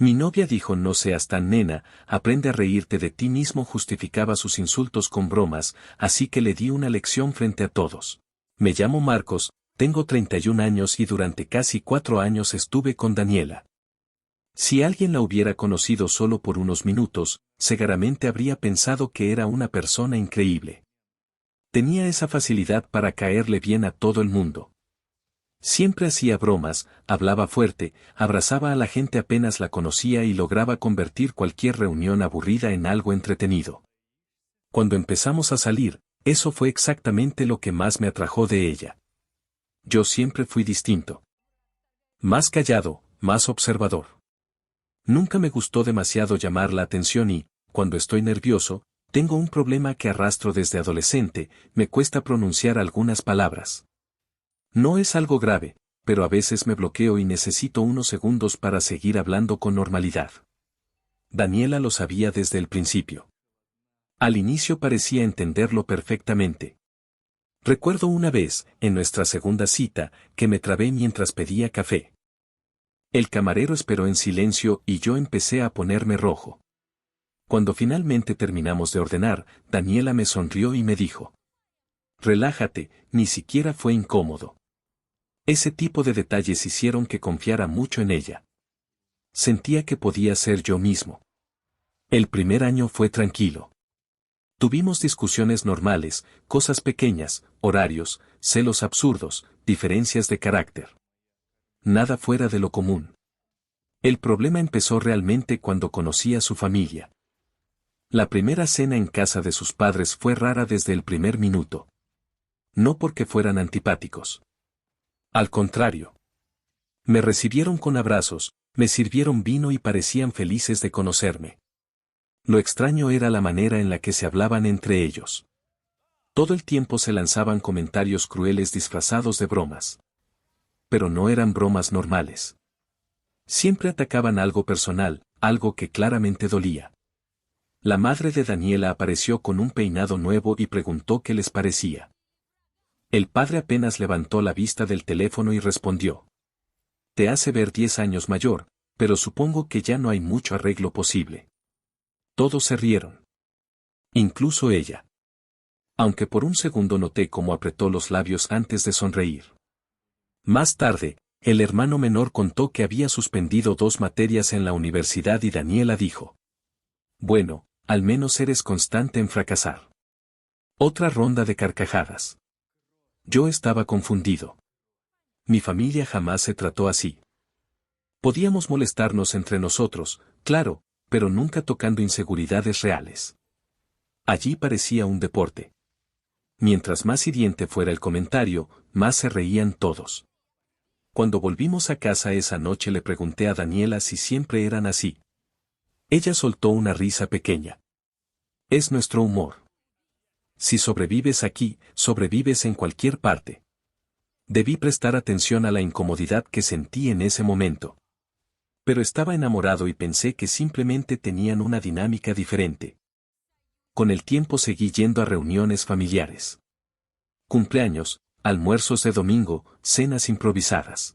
Mi novia dijo no seas tan nena, aprende a reírte de ti mismo, justificaba sus insultos con bromas, así que le di una lección frente a todos. Me llamo Marcos, tengo 31 años y durante casi 4 años estuve con Daniela. Si alguien la hubiera conocido solo por unos minutos, seguramente habría pensado que era una persona increíble. Tenía esa facilidad para caerle bien a todo el mundo. Siempre hacía bromas, hablaba fuerte, abrazaba a la gente apenas la conocía y lograba convertir cualquier reunión aburrida en algo entretenido. Cuando empezamos a salir, eso fue exactamente lo que más me atrajo de ella. Yo siempre fui distinto. Más callado, más observador. Nunca me gustó demasiado llamar la atención y, cuando estoy nervioso, tengo un problema que arrastro desde adolescente, me cuesta pronunciar algunas palabras. No es algo grave, pero a veces me bloqueo y necesito unos segundos para seguir hablando con normalidad. Daniela lo sabía desde el principio. Al inicio parecía entenderlo perfectamente. Recuerdo una vez, en nuestra segunda cita, que me trabé mientras pedía café. El camarero esperó en silencio y yo empecé a ponerme rojo. Cuando finalmente terminamos de ordenar, Daniela me sonrió y me dijo: relájate, ni siquiera fue incómodo. Ese tipo de detalles hicieron que confiara mucho en ella. Sentía que podía ser yo mismo. El primer año fue tranquilo. Tuvimos discusiones normales, cosas pequeñas, horarios, celos absurdos, diferencias de carácter. Nada fuera de lo común. El problema empezó realmente cuando conocí a su familia. La primera cena en casa de sus padres fue rara desde el primer minuto. No porque fueran antipáticos. Al contrario. Me recibieron con abrazos, me sirvieron vino y parecían felices de conocerme. Lo extraño era la manera en la que se hablaban entre ellos. Todo el tiempo se lanzaban comentarios crueles disfrazados de bromas. Pero no eran bromas normales. Siempre atacaban algo personal, algo que claramente dolía. La madre de Daniela apareció con un peinado nuevo y preguntó qué les parecía. El padre apenas levantó la vista del teléfono y respondió: te hace ver 10 años mayor, pero supongo que ya no hay mucho arreglo posible. Todos se rieron. Incluso ella. Aunque por un segundo noté cómo apretó los labios antes de sonreír. Más tarde, el hermano menor contó que había suspendido 2 materias en la universidad y Daniela dijo: bueno, al menos eres constante en fracasar. Otra ronda de carcajadas. Yo estaba confundido. Mi familia jamás se trató así. Podíamos molestarnos entre nosotros, claro, pero nunca tocando inseguridades reales. Allí parecía un deporte. Mientras más hiriente fuera el comentario, más se reían todos. Cuando volvimos a casa esa noche le pregunté a Daniela si siempre eran así. Ella soltó una risa pequeña. Es nuestro humor. Si sobrevives aquí, sobrevives en cualquier parte. Debí prestar atención a la incomodidad que sentí en ese momento. Pero estaba enamorado y pensé que simplemente tenían una dinámica diferente. Con el tiempo seguí yendo a reuniones familiares. Cumpleaños, almuerzos de domingo, cenas improvisadas.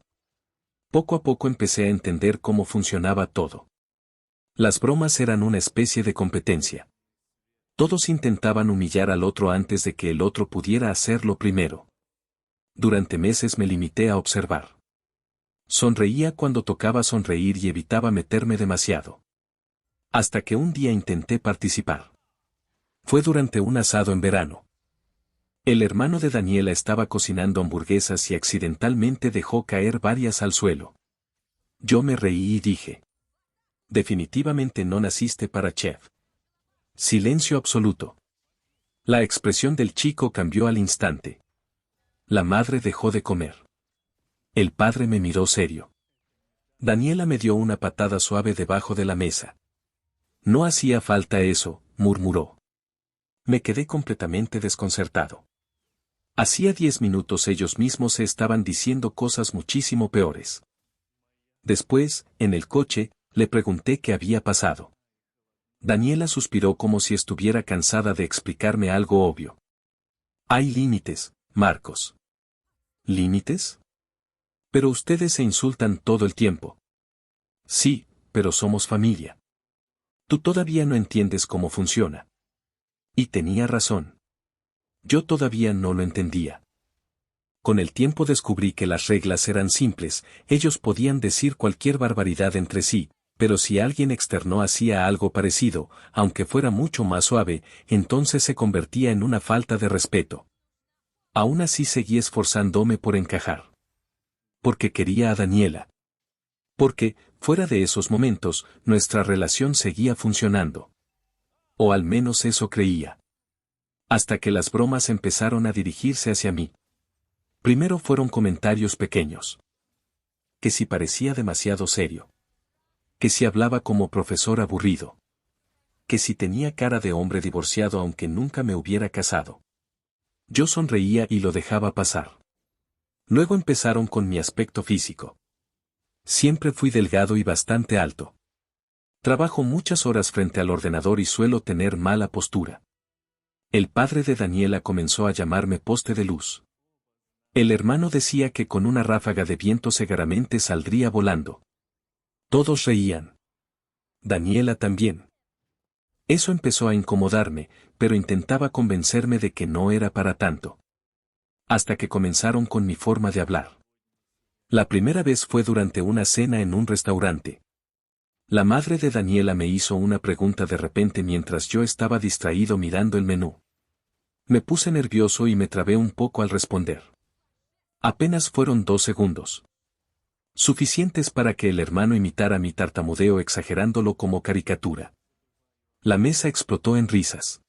Poco a poco empecé a entender cómo funcionaba todo. Las bromas eran una especie de competencia. Todos intentaban humillar al otro antes de que el otro pudiera hacerlo primero. Durante meses me limité a observar. Sonreía cuando tocaba sonreír y evitaba meterme demasiado. Hasta que un día intenté participar. Fue durante un asado en verano. El hermano de Daniela estaba cocinando hamburguesas y accidentalmente dejó caer varias al suelo. Yo me reí y dije: definitivamente no naciste para chef. Silencio absoluto. La expresión del chico cambió al instante. La madre dejó de comer. El padre me miró serio. Daniela me dio una patada suave debajo de la mesa. No hacía falta eso, murmuró. Me quedé completamente desconcertado. Hacía 10 minutos ellos mismos se estaban diciendo cosas muchísimo peores. Después, en el coche, le pregunté qué había pasado. Daniela suspiró como si estuviera cansada de explicarme algo obvio. Hay límites, Marcos. ¿Límites? Pero ustedes se insultan todo el tiempo. Sí, pero somos familia. Tú todavía no entiendes cómo funciona. Y tenía razón. Yo todavía no lo entendía. Con el tiempo descubrí que las reglas eran simples, ellos podían decir cualquier barbaridad entre sí, pero si alguien externo hacía algo parecido, aunque fuera mucho más suave, entonces se convertía en una falta de respeto. Aún así seguí esforzándome por encajar. Porque quería a Daniela. Porque, fuera de esos momentos, nuestra relación seguía funcionando. O al menos eso creía. Hasta que las bromas empezaron a dirigirse hacia mí. Primero fueron comentarios pequeños. Que si parecía demasiado serio. Que si hablaba como profesor aburrido. Que si tenía cara de hombre divorciado aunque nunca me hubiera casado. Yo sonreía y lo dejaba pasar. Luego empezaron con mi aspecto físico. Siempre fui delgado y bastante alto. Trabajo muchas horas frente al ordenador y suelo tener mala postura. El padre de Daniela comenzó a llamarme poste de luz. El hermano decía que con una ráfaga de viento segaramente saldría volando. Todos reían. Daniela también. Eso empezó a incomodarme, pero intentaba convencerme de que no era para tanto. Hasta que comenzaron con mi forma de hablar. La primera vez fue durante una cena en un restaurante. La madre de Daniela me hizo una pregunta de repente mientras yo estaba distraído mirando el menú. Me puse nervioso y me trabé un poco al responder. Apenas fueron 2 segundos. Suficientes para que el hermano imitara mi tartamudeo exagerándolo como caricatura. La mesa explotó en risas.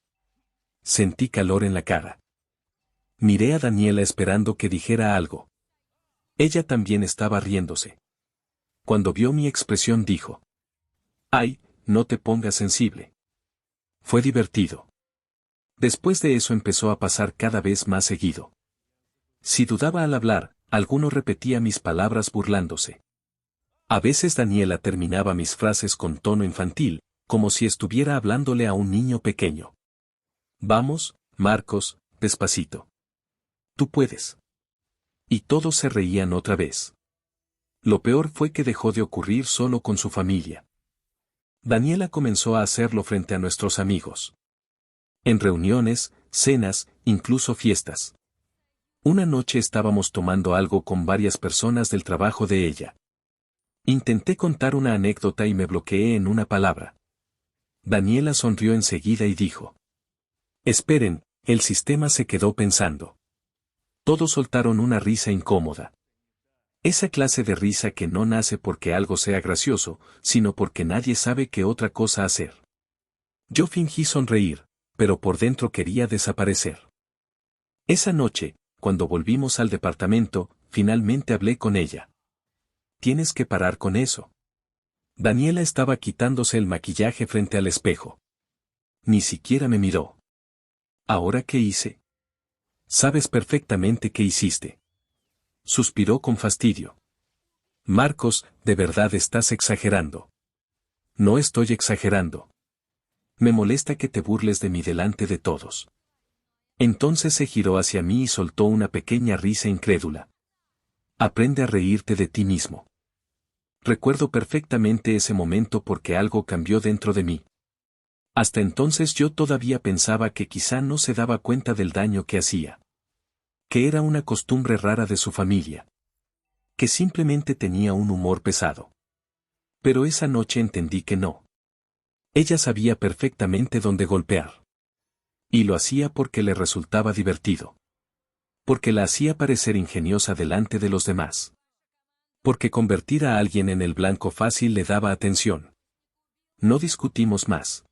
Sentí calor en la cara. Miré a Daniela esperando que dijera algo. Ella también estaba riéndose. Cuando vio mi expresión dijo: «Ay, no te pongas sensible». Fue divertido. Después de eso empezó a pasar cada vez más seguido. Si dudaba al hablar, alguno repetía mis palabras burlándose. A veces Daniela terminaba mis frases con tono infantil, como si estuviera hablándole a un niño pequeño. «Vamos, Marcos, despacito. Tú puedes». Y todos se reían otra vez. Lo peor fue que dejó de ocurrir solo con su familia. Daniela comenzó a hacerlo frente a nuestros amigos. En reuniones, cenas, incluso fiestas. Una noche estábamos tomando algo con varias personas del trabajo de ella. Intenté contar una anécdota y me bloqueé en una palabra. Daniela sonrió enseguida y dijo: «Esperen», el sistema se quedó pensando. Todos soltaron una risa incómoda. Esa clase de risa que no nace porque algo sea gracioso, sino porque nadie sabe qué otra cosa hacer. Yo fingí sonreír, pero por dentro quería desaparecer. Esa noche, cuando volvimos al departamento, finalmente hablé con ella. «Tienes que parar con eso». Daniela estaba quitándose el maquillaje frente al espejo. Ni siquiera me miró. ¿Ahora qué hice? Sabes perfectamente qué hiciste. Suspiró con fastidio. Marcos, de verdad estás exagerando. No estoy exagerando. Me molesta que te burles de mí delante de todos. Entonces se giró hacia mí y soltó una pequeña risa incrédula. Aprende a reírte de ti mismo. Recuerdo perfectamente ese momento porque algo cambió dentro de mí. Hasta entonces yo todavía pensaba que quizá no se daba cuenta del daño que hacía. Que era una costumbre rara de su familia. Que simplemente tenía un humor pesado. Pero esa noche entendí que no. Ella sabía perfectamente dónde golpear. Y lo hacía porque le resultaba divertido. Porque la hacía parecer ingeniosa delante de los demás. Porque convertir a alguien en el blanco fácil le daba atención. No discutimos más.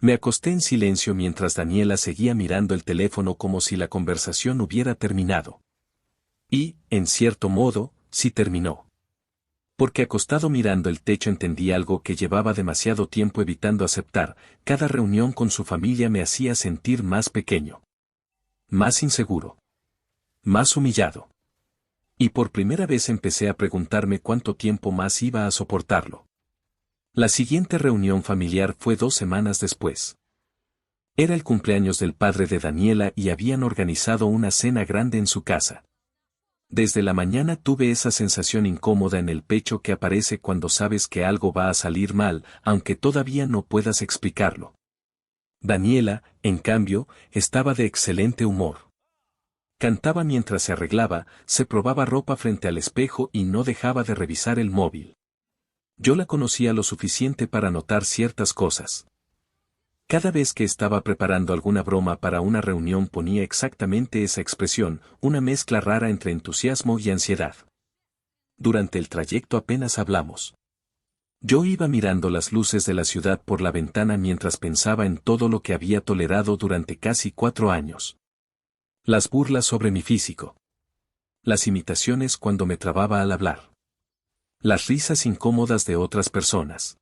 Me acosté en silencio mientras Daniela seguía mirando el teléfono como si la conversación hubiera terminado. Y, en cierto modo, sí terminó. Porque acostado mirando el techo entendí algo que llevaba demasiado tiempo evitando aceptar: cada reunión con su familia me hacía sentir más pequeño. Más inseguro. Más humillado. Y por primera vez empecé a preguntarme cuánto tiempo más iba a soportarlo. La siguiente reunión familiar fue 2 semanas después. Era el cumpleaños del padre de Daniela y habían organizado una cena grande en su casa. Desde la mañana tuve esa sensación incómoda en el pecho que aparece cuando sabes que algo va a salir mal, aunque todavía no puedas explicarlo. Daniela, en cambio, estaba de excelente humor. Cantaba mientras se arreglaba, se probaba ropa frente al espejo y no dejaba de revisar el móvil. Yo la conocía lo suficiente para notar ciertas cosas. Cada vez que estaba preparando alguna broma para una reunión ponía exactamente esa expresión, una mezcla rara entre entusiasmo y ansiedad. Durante el trayecto apenas hablamos. Yo iba mirando las luces de la ciudad por la ventana mientras pensaba en todo lo que había tolerado durante casi 4 años. Las burlas sobre mi físico. Las imitaciones cuando me trababa al hablar. Las risas incómodas de otras personas.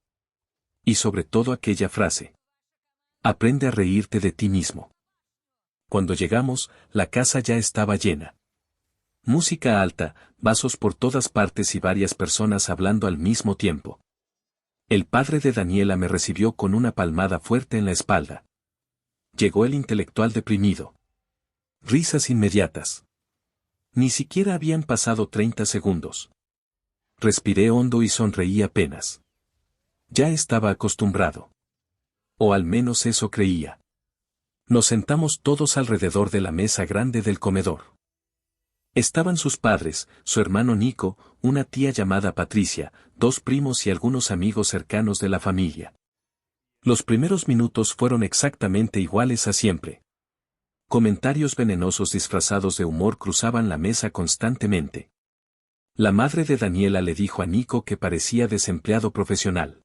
Y sobre todo aquella frase. Aprende a reírte de ti mismo. Cuando llegamos, la casa ya estaba llena. Música alta, vasos por todas partes y varias personas hablando al mismo tiempo. El padre de Daniela me recibió con una palmada fuerte en la espalda. Llegó el intelectual deprimido. Risas inmediatas. Ni siquiera habían pasado 30 segundos. Respiré hondo y sonreí apenas. Ya estaba acostumbrado. O al menos eso creía. Nos sentamos todos alrededor de la mesa grande del comedor. Estaban sus padres, su hermano Nico, una tía llamada Patricia, 2 primos y algunos amigos cercanos de la familia. Los primeros minutos fueron exactamente iguales a siempre. Comentarios venenosos disfrazados de humor cruzaban la mesa constantemente. La madre de Daniela le dijo a Nico que parecía desempleado profesional.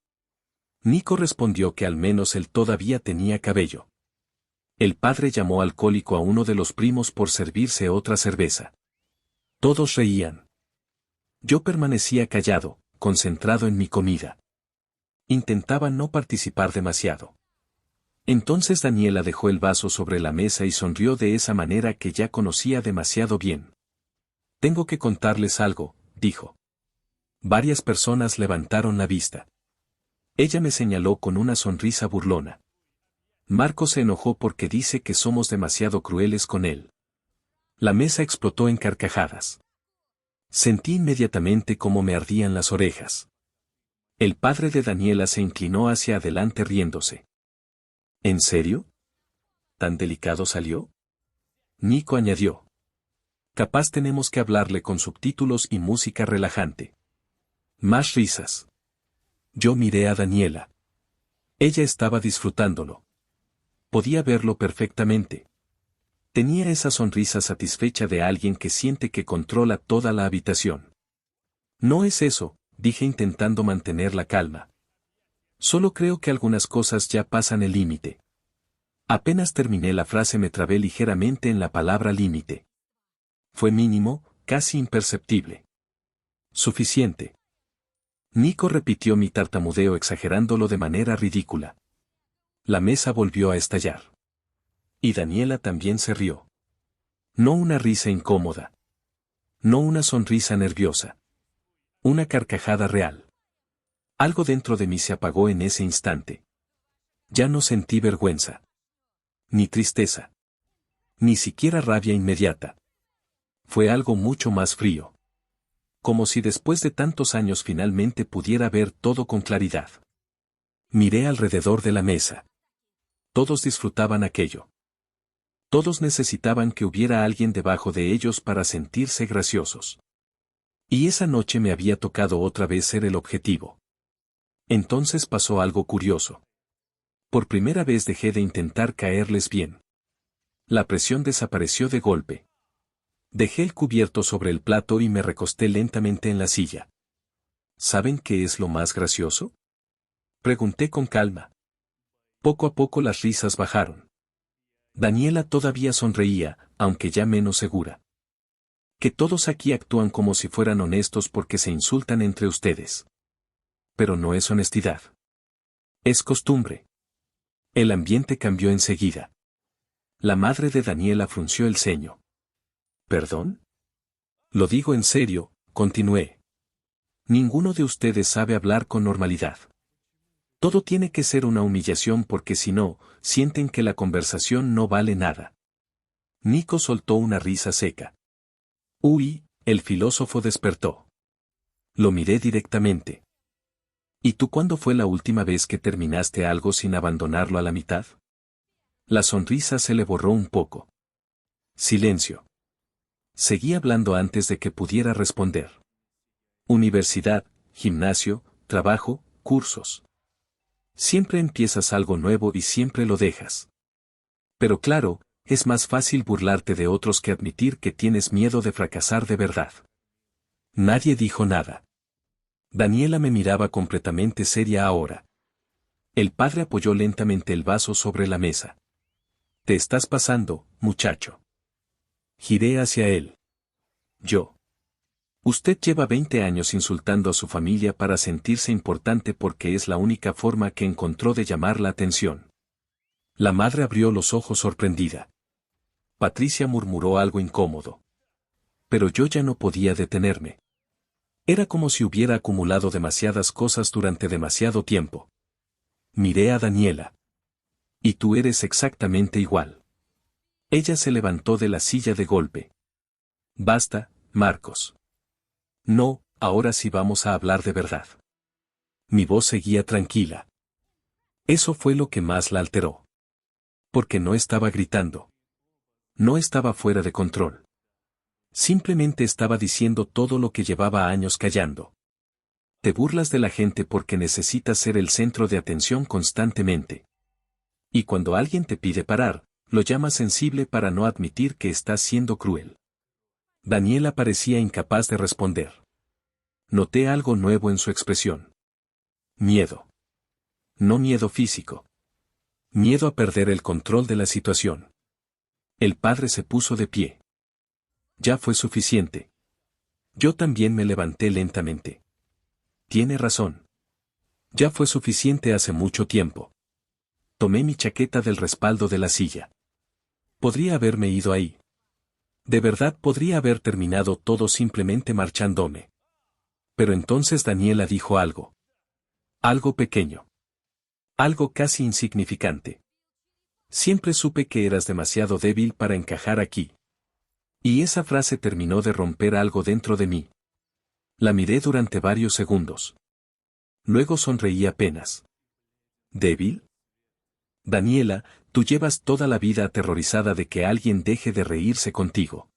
Nico respondió que al menos él todavía tenía cabello. El padre llamó alcohólico a uno de los primos por servirse otra cerveza. Todos reían. Yo permanecía callado, concentrado en mi comida. Intentaba no participar demasiado. Entonces Daniela dejó el vaso sobre la mesa y sonrió de esa manera que ya conocía demasiado bien. Tengo que contarles algo, dijo. Varias personas levantaron la vista. Ella me señaló con una sonrisa burlona. Marco se enojó porque dice que somos demasiado crueles con él. La mesa explotó en carcajadas. Sentí inmediatamente cómo me ardían las orejas. El padre de Daniela se inclinó hacia adelante riéndose. ¿En serio? ¿Tan delicado salió? Nico añadió. Capaz tenemos que hablarle con subtítulos y música relajante. Más risas. Yo miré a Daniela. Ella estaba disfrutándolo. Podía verlo perfectamente. Tenía esa sonrisa satisfecha de alguien que siente que controla toda la habitación. No es eso, dije intentando mantener la calma. Solo creo que algunas cosas ya pasan el límite. Apenas terminé la frase me trabé ligeramente en la palabra límite. Fue mínimo, casi imperceptible. Suficiente. Nico repitió mi tartamudeo exagerándolo de manera ridícula. La mesa volvió a estallar. Y Daniela también se rió. No una risa incómoda. No una sonrisa nerviosa. Una carcajada real. Algo dentro de mí se apagó en ese instante. Ya no sentí vergüenza. Ni tristeza. Ni siquiera rabia inmediata. Fue algo mucho más frío. Como si después de tantos años finalmente pudiera ver todo con claridad. Miré alrededor de la mesa. Todos disfrutaban aquello. Todos necesitaban que hubiera alguien debajo de ellos para sentirse graciosos. Y esa noche me había tocado otra vez ser el objetivo. Entonces pasó algo curioso. Por primera vez dejé de intentar caerles bien. La presión desapareció de golpe. Dejé el cubierto sobre el plato y me recosté lentamente en la silla. ¿Saben qué es lo más gracioso? Pregunté con calma. Poco a poco las risas bajaron. Daniela todavía sonreía, aunque ya menos segura. Que todos aquí actúan como si fueran honestos porque se insultan entre ustedes. Pero no es honestidad. Es costumbre. El ambiente cambió enseguida. La madre de Daniela frunció el ceño. ¿Perdón? Lo digo en serio, continué. Ninguno de ustedes sabe hablar con normalidad. Todo tiene que ser una humillación porque si no, sienten que la conversación no vale nada. Nico soltó una risa seca. Uy, El filósofo despertó. Lo miré directamente. ¿Y tú cuándo fue la última vez que terminaste algo sin abandonarlo a la mitad? La sonrisa se le borró un poco. Silencio. Seguí hablando antes de que pudiera responder. Universidad, gimnasio, trabajo, cursos. Siempre empiezas algo nuevo y siempre lo dejas. Pero claro, es más fácil burlarte de otros que admitir que tienes miedo de fracasar de verdad. Nadie dijo nada. Daniela me miraba completamente seria ahora. El padre apoyó lentamente el vaso sobre la mesa. Te estás pasando, muchacho. Giré hacia él. Yo. Usted lleva 20 años insultando a su familia para sentirse importante porque es la única forma que encontró de llamar la atención. La madre abrió los ojos sorprendida. Patricia murmuró algo incómodo. Pero yo ya no podía detenerme. Era como si hubiera acumulado demasiadas cosas durante demasiado tiempo. Miré a Daniela. Y tú eres exactamente igual. Ella se levantó de la silla de golpe. Basta, Marcos. No, ahora sí vamos a hablar de verdad. Mi voz seguía tranquila. Eso fue lo que más la alteró. Porque no estaba gritando. No estaba fuera de control. Simplemente estaba diciendo todo lo que llevaba años callando. Te burlas de la gente porque necesitas ser el centro de atención constantemente. Y cuando alguien te pide parar, lo llamas sensible para no admitir que estás siendo cruel. Daniela parecía incapaz de responder. Noté algo nuevo en su expresión. Miedo. No miedo físico. Miedo a perder el control de la situación. El padre se puso de pie. Ya fue suficiente. Yo también me levanté lentamente. Tiene razón. Ya fue suficiente hace mucho tiempo. Tomé mi chaqueta del respaldo de la silla. Podría haberme ido ahí. De verdad podría haber terminado todo simplemente marchándome. Pero entonces Daniela dijo algo. Algo pequeño. Algo casi insignificante. Siempre supe que eras demasiado débil para encajar aquí. Y esa frase terminó de romper algo dentro de mí. La miré durante varios segundos. Luego sonreí apenas. ¿Débil? Daniela, tú llevas toda la vida aterrorizada de que alguien deje de reírse contigo.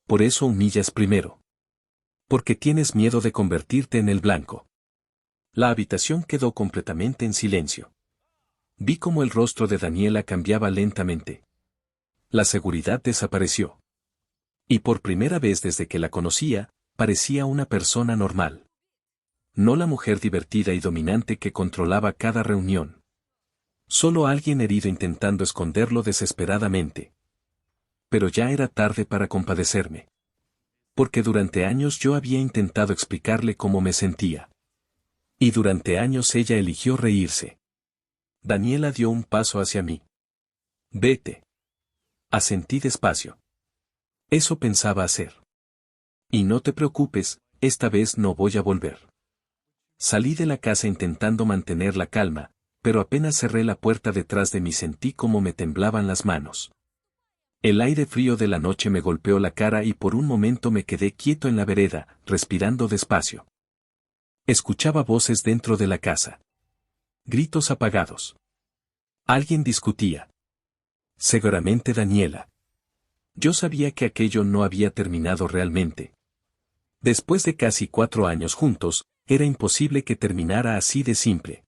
Por eso humillas primero. Porque tienes miedo de convertirte en el blanco. La habitación quedó completamente en silencio. Vi cómo el rostro de Daniela cambiaba lentamente. La seguridad desapareció. Y por primera vez desde que la conocía, parecía una persona normal. No la mujer divertida y dominante que controlaba cada reunión. Solo alguien herido intentando esconderlo desesperadamente. Pero ya era tarde para compadecerme. Porque durante años yo había intentado explicarle cómo me sentía. Y durante años ella eligió reírse. Daniela dio un paso hacia mí. Vete. Asentí despacio. Eso pensaba hacer. Y no te preocupes, esta vez no voy a volver. Salí de la casa intentando mantener la calma, pero apenas cerré la puerta detrás de mí sentí como me temblaban las manos. El aire frío de la noche me golpeó la cara y por un momento me quedé quieto en la vereda, respirando despacio. Escuchaba voces dentro de la casa. Gritos apagados. Alguien discutía. Seguramente Daniela. Yo sabía que aquello no había terminado realmente. Después de casi 4 años juntos, era imposible que terminara así de simple.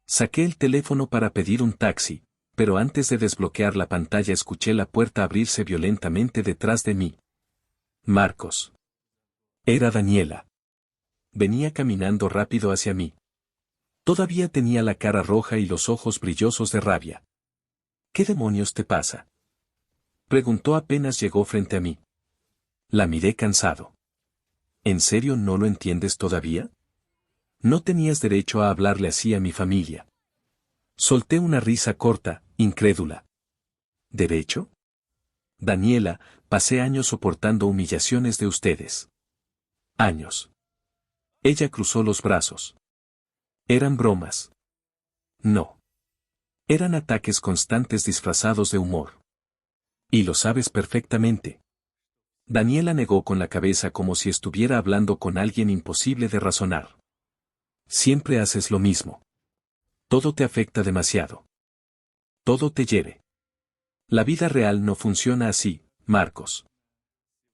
Saqué el teléfono para pedir un taxi, pero antes de desbloquear la pantalla escuché la puerta abrirse violentamente detrás de mí. Marcos. Era Daniela. Venía caminando rápido hacia mí. Todavía tenía la cara roja y los ojos brillosos de rabia. ¿Qué demonios te pasa? Preguntó apenas llegó frente a mí. La miré cansado. ¿En serio no lo entiendes todavía? No tenías derecho a hablarle así a mi familia. Solté una risa corta, incrédula. ¿Derecho? Daniela, pasé años soportando humillaciones de ustedes. Años. Ella cruzó los brazos. Eran bromas. No. Eran ataques constantes disfrazados de humor. Y lo sabes perfectamente. Daniela negó con la cabeza como si estuviera hablando con alguien imposible de razonar. Siempre haces lo mismo. Todo te afecta demasiado. Todo te hiere. La vida real no funciona así, Marcos.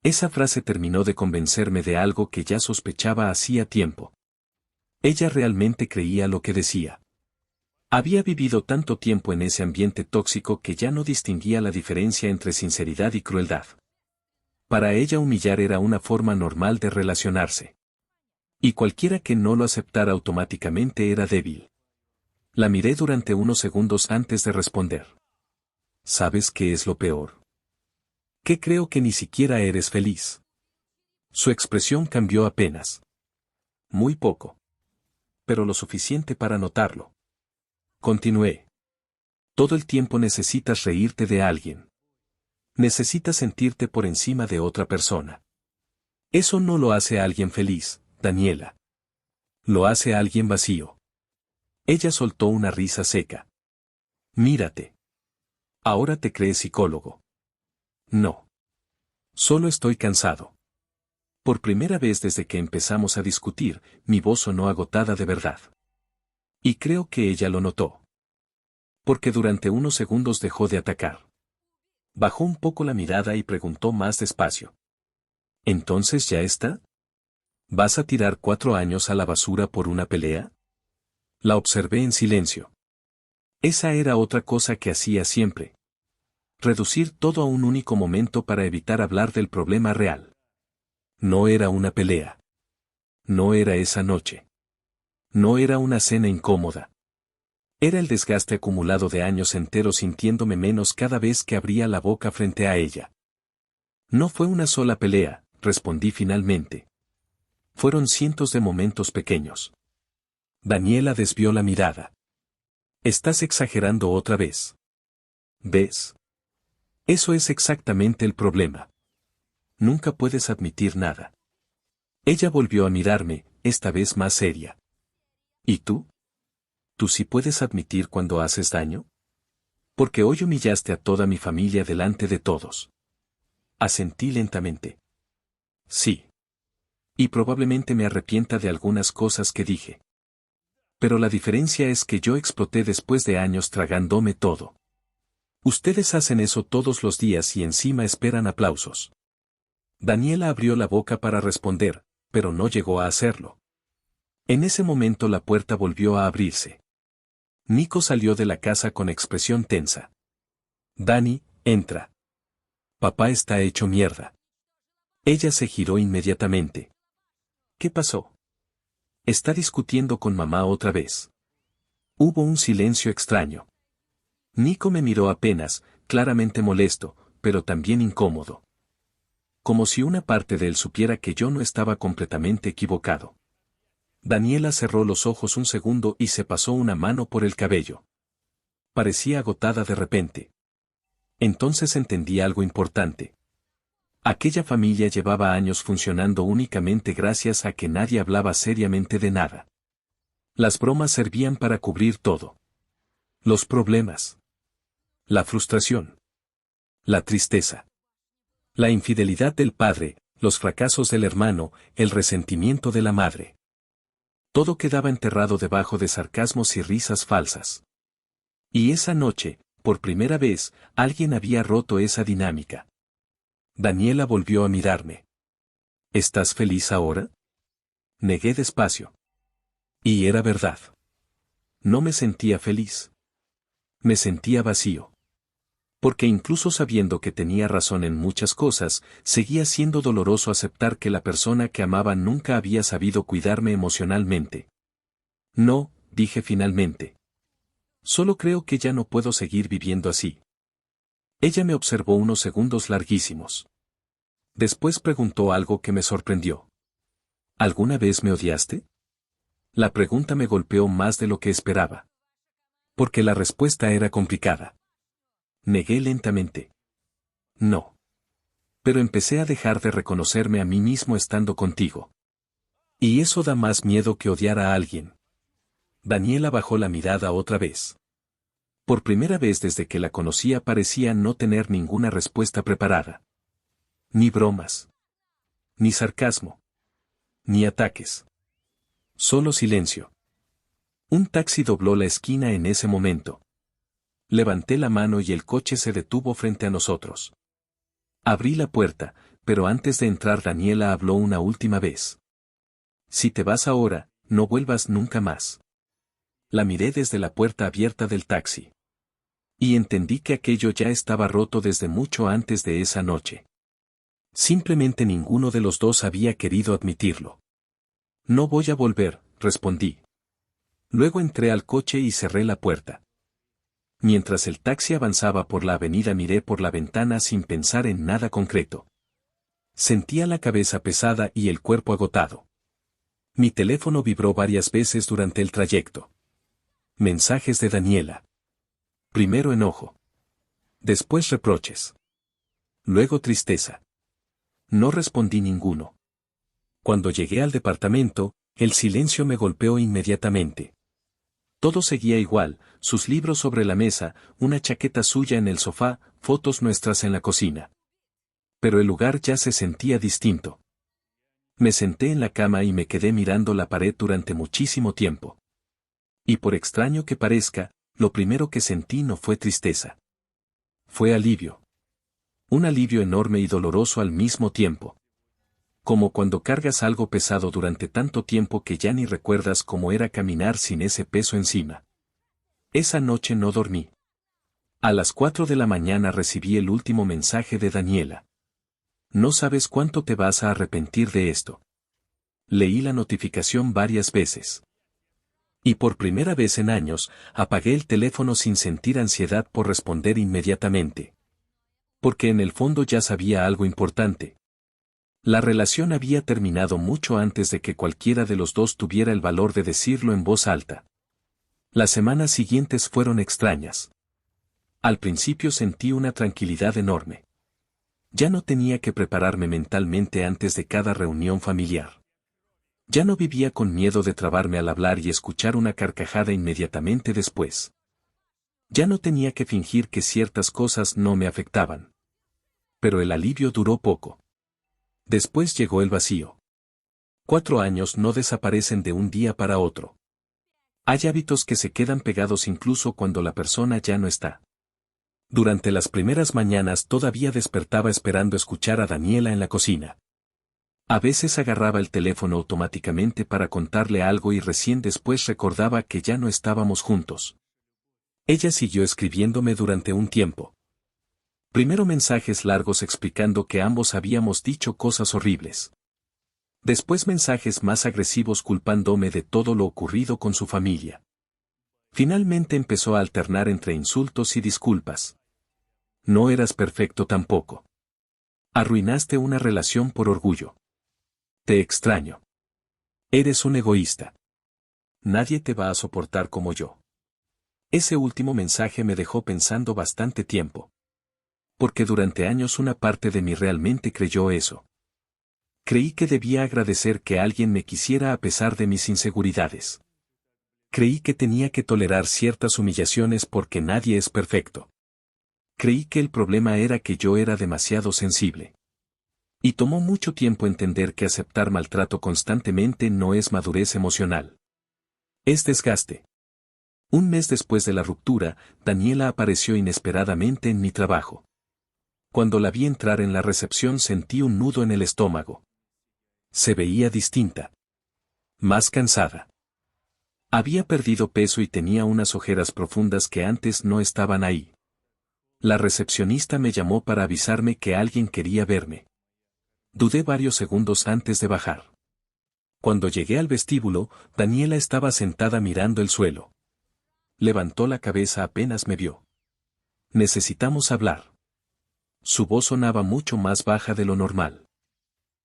Esa frase terminó de convencerme de algo que ya sospechaba hacía tiempo. Ella realmente creía lo que decía. Había vivido tanto tiempo en ese ambiente tóxico que ya no distinguía la diferencia entre sinceridad y crueldad. Para ella humillar era una forma normal de relacionarse. Y cualquiera que no lo aceptara automáticamente era débil. La miré durante unos segundos antes de responder. ¿Sabes qué es lo peor? Que creo que ni siquiera eres feliz. Su expresión cambió apenas. Muy poco. Pero lo suficiente para notarlo. Continué. Todo el tiempo necesitas reírte de alguien. Necesitas sentirte por encima de otra persona. Eso no lo hace a alguien feliz, Daniela. Lo hace a alguien vacío. Ella soltó una risa seca. Mírate. Ahora te crees psicólogo. No. Solo estoy cansado. Por primera vez desde que empezamos a discutir, mi voz sonó agotada de verdad. Y creo que ella lo notó. Porque durante unos segundos dejó de atacar. Bajó un poco la mirada y preguntó más despacio. ¿Entonces ya está? ¿Vas a tirar 4 años a la basura por una pelea? La observé en silencio. Esa era otra cosa que hacía siempre. Reducir todo a un único momento para evitar hablar del problema real. No era una pelea. No era esa noche. No era una cena incómoda. Era el desgaste acumulado de años enteros sintiéndome menos cada vez que abría la boca frente a ella. No fue una sola pelea, respondí finalmente. Fueron cientos de momentos pequeños. Daniela desvió la mirada. Estás exagerando otra vez. ¿Ves? Eso es exactamente el problema. Nunca puedes admitir nada. Ella volvió a mirarme, esta vez más seria. ¿Y tú? ¿Tú sí puedes admitir cuando haces daño? Porque hoy humillaste a toda mi familia delante de todos. Asentí lentamente. Sí. Y probablemente me arrepienta de algunas cosas que dije. Pero la diferencia es que yo exploté después de años tragándome todo. Ustedes hacen eso todos los días y encima esperan aplausos. Daniela abrió la boca para responder, pero no llegó a hacerlo. En ese momento la puerta volvió a abrirse. Nico salió de la casa con expresión tensa. Dani, entra. Papá está hecho mierda. Ella se giró inmediatamente. ¿Qué pasó? Está discutiendo con mamá otra vez. Hubo un silencio extraño. Nico me miró apenas, claramente molesto, pero también incómodo. Como si una parte de él supiera que yo no estaba completamente equivocado. Daniela cerró los ojos un segundo y se pasó una mano por el cabello. Parecía agotada de repente. Entonces entendí algo importante. Aquella familia llevaba años funcionando únicamente gracias a que nadie hablaba seriamente de nada. Las bromas servían para cubrir todo. Los problemas. La frustración. La tristeza. La infidelidad del padre, los fracasos del hermano, el resentimiento de la madre. Todo quedaba enterrado debajo de sarcasmos y risas falsas. Y esa noche, por primera vez, alguien había roto esa dinámica. Daniela volvió a mirarme. ¿Estás feliz ahora? Negué despacio. Y era verdad. No me sentía feliz. Me sentía vacío. Porque incluso sabiendo que tenía razón en muchas cosas, seguía siendo doloroso aceptar que la persona que amaba nunca había sabido cuidarme emocionalmente. No, dije finalmente. Solo creo que ya no puedo seguir viviendo así. Ella me observó unos segundos larguísimos. Después preguntó algo que me sorprendió. ¿Alguna vez me odiaste? La pregunta me golpeó más de lo que esperaba. Porque la respuesta era complicada. Negué lentamente. No. Pero empecé a dejar de reconocerme a mí mismo estando contigo. Y eso da más miedo que odiar a alguien. Daniela bajó la mirada otra vez. Por primera vez desde que la conocía parecía no tener ninguna respuesta preparada. Ni bromas. Ni sarcasmo. Ni ataques. Solo silencio. Un taxi dobló la esquina en ese momento. Levanté la mano y el coche se detuvo frente a nosotros. Abrí la puerta, pero antes de entrar Daniela habló una última vez. Si te vas ahora, no vuelvas nunca más. La miré desde la puerta abierta del taxi. Y entendí que aquello ya estaba roto desde mucho antes de esa noche. Simplemente ninguno de los dos había querido admitirlo. No voy a volver, respondí. Luego entré al coche y cerré la puerta. Mientras el taxi avanzaba por la avenida miré por la ventana sin pensar en nada concreto. Sentía la cabeza pesada y el cuerpo agotado. Mi teléfono vibró varias veces durante el trayecto. Mensajes de Daniela. Primero enojo. Después reproches. Luego tristeza. No respondí ninguno. Cuando llegué al departamento, el silencio me golpeó inmediatamente. Todo seguía igual, sus libros sobre la mesa, una chaqueta suya en el sofá, fotos nuestras en la cocina. Pero el lugar ya se sentía distinto. Me senté en la cama y me quedé mirando la pared durante muchísimo tiempo. Y por extraño que parezca, lo primero que sentí no fue tristeza. Fue alivio. Un alivio enorme y doloroso al mismo tiempo. Como cuando cargas algo pesado durante tanto tiempo que ya ni recuerdas cómo era caminar sin ese peso encima. Esa noche no dormí. A las 4 de la mañana recibí el último mensaje de Daniela. No sabes cuánto te vas a arrepentir de esto. Leí la notificación varias veces. Y por primera vez en años, apagué el teléfono sin sentir ansiedad por responder inmediatamente. Porque en el fondo ya sabía algo importante. La relación había terminado mucho antes de que cualquiera de los dos tuviera el valor de decirlo en voz alta. Las semanas siguientes fueron extrañas. Al principio sentí una tranquilidad enorme. Ya no tenía que prepararme mentalmente antes de cada reunión familiar. Ya no vivía con miedo de trabarme al hablar y escuchar una carcajada inmediatamente después. Ya no tenía que fingir que ciertas cosas no me afectaban. Pero el alivio duró poco. Después llegó el vacío. 4 años no desaparecen de un día para otro. Hay hábitos que se quedan pegados incluso cuando la persona ya no está. Durante las primeras mañanas todavía despertaba esperando escuchar a Daniela en la cocina. A veces agarraba el teléfono automáticamente para contarle algo y recién después recordaba que ya no estábamos juntos. Ella siguió escribiéndome durante un tiempo. Primero mensajes largos explicando que ambos habíamos dicho cosas horribles. Después mensajes más agresivos culpándome de todo lo ocurrido con su familia. Finalmente empezó a alternar entre insultos y disculpas. No eras perfecto tampoco. Arruinaste una relación por orgullo. Te extraño. Eres un egoísta. Nadie te va a soportar como yo. Ese último mensaje me dejó pensando bastante tiempo. Porque durante años una parte de mí realmente creyó eso. Creí que debía agradecer que alguien me quisiera a pesar de mis inseguridades. Creí que tenía que tolerar ciertas humillaciones porque nadie es perfecto. Creí que el problema era que yo era demasiado sensible. Y tomó mucho tiempo entender que aceptar maltrato constantemente no es madurez emocional. Es desgaste. Un mes después de la ruptura, Daniela apareció inesperadamente en mi trabajo. Cuando la vi entrar en la recepción sentí un nudo en el estómago. Se veía distinta. Más cansada. Había perdido peso y tenía unas ojeras profundas que antes no estaban ahí. La recepcionista me llamó para avisarme que alguien quería verme. Dudé varios segundos antes de bajar. Cuando llegué al vestíbulo, Daniela estaba sentada mirando el suelo. Levantó la cabeza apenas me vio. Necesitamos hablar. Su voz sonaba mucho más baja de lo normal.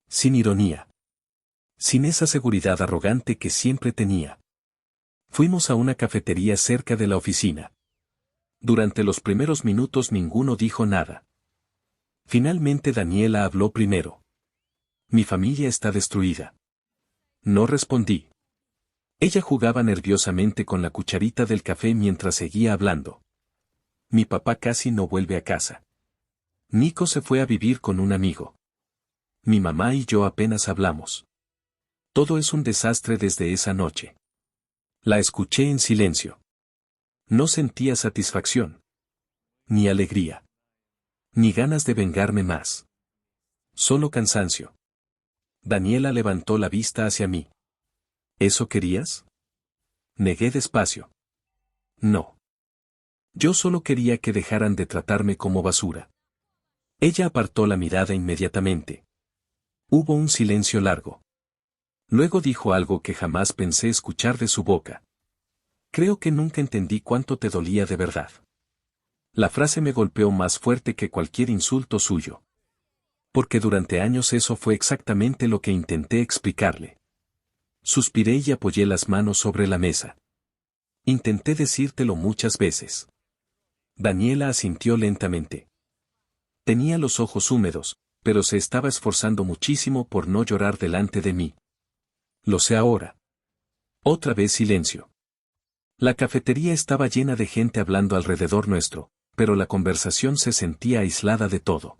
Sin ironía. Sin esa seguridad arrogante que siempre tenía. Fuimos a una cafetería cerca de la oficina. Durante los primeros minutos ninguno dijo nada. Finalmente Daniela habló primero. Mi familia está destruida. No respondí. Ella jugaba nerviosamente con la cucharita del café mientras seguía hablando. Mi papá casi no vuelve a casa. Nico se fue a vivir con un amigo. Mi mamá y yo apenas hablamos. Todo es un desastre desde esa noche. La escuché en silencio. No sentía satisfacción. Ni alegría. Ni ganas de vengarme más. Solo cansancio. Daniela levantó la vista hacia mí. ¿Eso querías? Negué despacio. No. Yo solo quería que dejaran de tratarme como basura. Ella apartó la mirada inmediatamente. Hubo un silencio largo. Luego dijo algo que jamás pensé escuchar de su boca. Creo que nunca entendí cuánto te dolía de verdad. La frase me golpeó más fuerte que cualquier insulto suyo. Porque durante años eso fue exactamente lo que intenté explicarle. Suspiré y apoyé las manos sobre la mesa. Intenté decírtelo muchas veces. Daniela asintió lentamente. Tenía los ojos húmedos, pero se estaba esforzando muchísimo por no llorar delante de mí. Lo sé ahora. Otra vez silencio. La cafetería estaba llena de gente hablando alrededor nuestro, pero la conversación se sentía aislada de todo.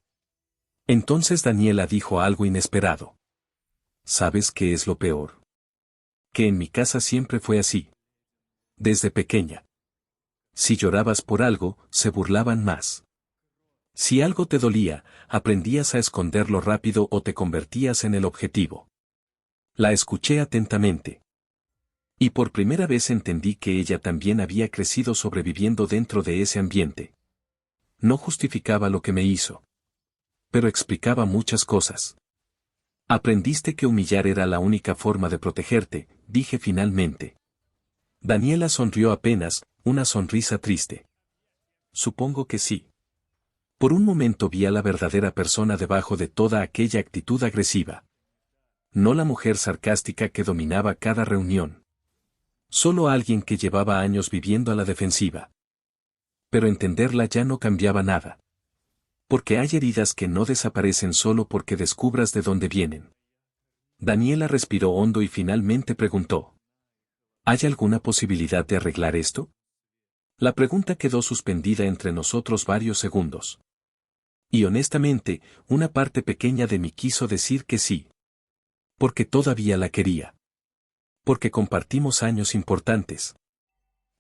Entonces Daniela dijo algo inesperado. ¿Sabes qué es lo peor? Que en mi casa siempre fue así. Desde pequeña. Si llorabas por algo, se burlaban más. Si algo te dolía, aprendías a esconderlo rápido o te convertías en el objetivo. La escuché atentamente. Y por primera vez entendí que ella también había crecido sobreviviendo dentro de ese ambiente. No justificaba lo que me hizo. Pero explicaba muchas cosas. Aprendiste que humillar era la única forma de protegerte, dije finalmente. Daniela sonrió apenas, una sonrisa triste. Supongo que sí. Por un momento vi a la verdadera persona debajo de toda aquella actitud agresiva. No la mujer sarcástica que dominaba cada reunión. Solo alguien que llevaba años viviendo a la defensiva. Pero entenderla ya no cambiaba nada. Porque hay heridas que no desaparecen solo porque descubras de dónde vienen. Daniela respiró hondo y finalmente preguntó. ¿Hay alguna posibilidad de arreglar esto? La pregunta quedó suspendida entre nosotros varios segundos. Y honestamente, una parte pequeña de mí quiso decir que sí. Porque todavía la quería. Porque compartimos años importantes.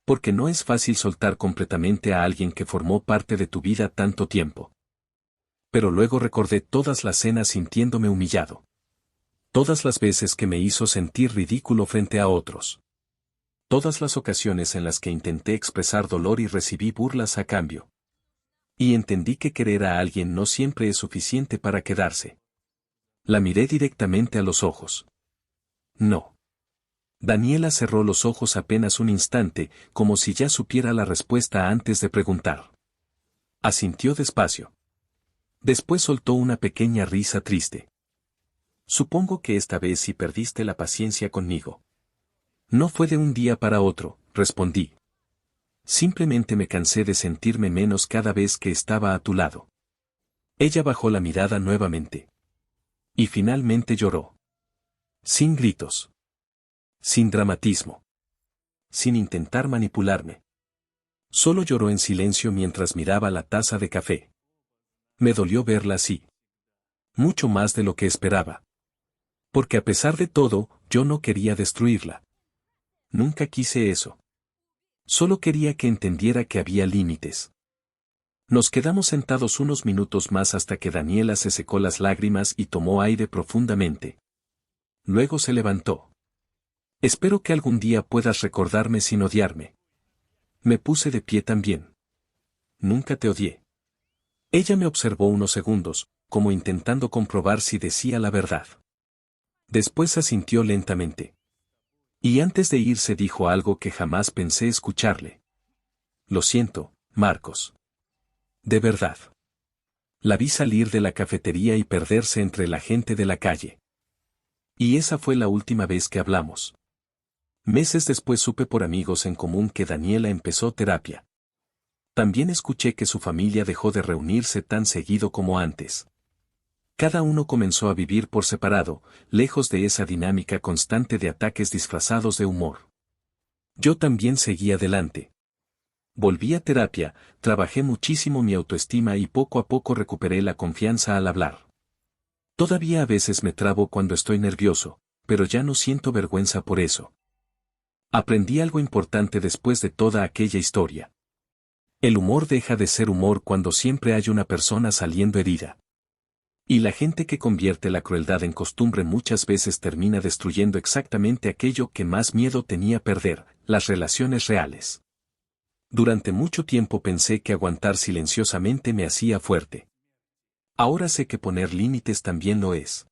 Porque no es fácil soltar completamente a alguien que formó parte de tu vida tanto tiempo. Pero luego recordé todas las cenas sintiéndome humillado. Todas las veces que me hizo sentir ridículo frente a otros. Todas las ocasiones en las que intenté expresar dolor y recibí burlas a cambio. Y entendí que querer a alguien no siempre es suficiente para quedarse. La miré directamente a los ojos. No. Daniela cerró los ojos apenas un instante, como si ya supiera la respuesta antes de preguntar. Asintió despacio. Después soltó una pequeña risa triste. Supongo que esta vez sí perdiste la paciencia conmigo. No fue de un día para otro, respondí. Simplemente me cansé de sentirme menos cada vez que estaba a tu lado. Ella bajó la mirada nuevamente. Y finalmente lloró. Sin gritos. Sin dramatismo. Sin intentar manipularme. Solo lloró en silencio mientras miraba la taza de café. Me dolió verla así. Mucho más de lo que esperaba. Porque a pesar de todo, yo no quería destruirla. Nunca quise eso. Solo quería que entendiera que había límites. Nos quedamos sentados unos minutos más hasta que Daniela se secó las lágrimas y tomó aire profundamente. Luego se levantó. Espero que algún día puedas recordarme sin odiarme. Me puse de pie también. Nunca te odié. Ella me observó unos segundos, como intentando comprobar si decía la verdad. Después asintió lentamente. Y antes de irse dijo algo que jamás pensé escucharle. Lo siento, Marcos. De verdad. La vi salir de la cafetería y perderse entre la gente de la calle. Y esa fue la última vez que hablamos. Meses después supe por amigos en común que Daniela empezó terapia. También escuché que su familia dejó de reunirse tan seguido como antes. Cada uno comenzó a vivir por separado, lejos de esa dinámica constante de ataques disfrazados de humor. Yo también seguí adelante. Volví a terapia, trabajé muchísimo mi autoestima y poco a poco recuperé la confianza al hablar. Todavía a veces me trabo cuando estoy nervioso, pero ya no siento vergüenza por eso. Aprendí algo importante después de toda aquella historia. El humor deja de ser humor cuando siempre hay una persona saliendo herida. Y la gente que convierte la crueldad en costumbre muchas veces termina destruyendo exactamente aquello que más miedo tenía perder, las relaciones reales. Durante mucho tiempo pensé que aguantar silenciosamente me hacía fuerte. Ahora sé que poner límites también lo es.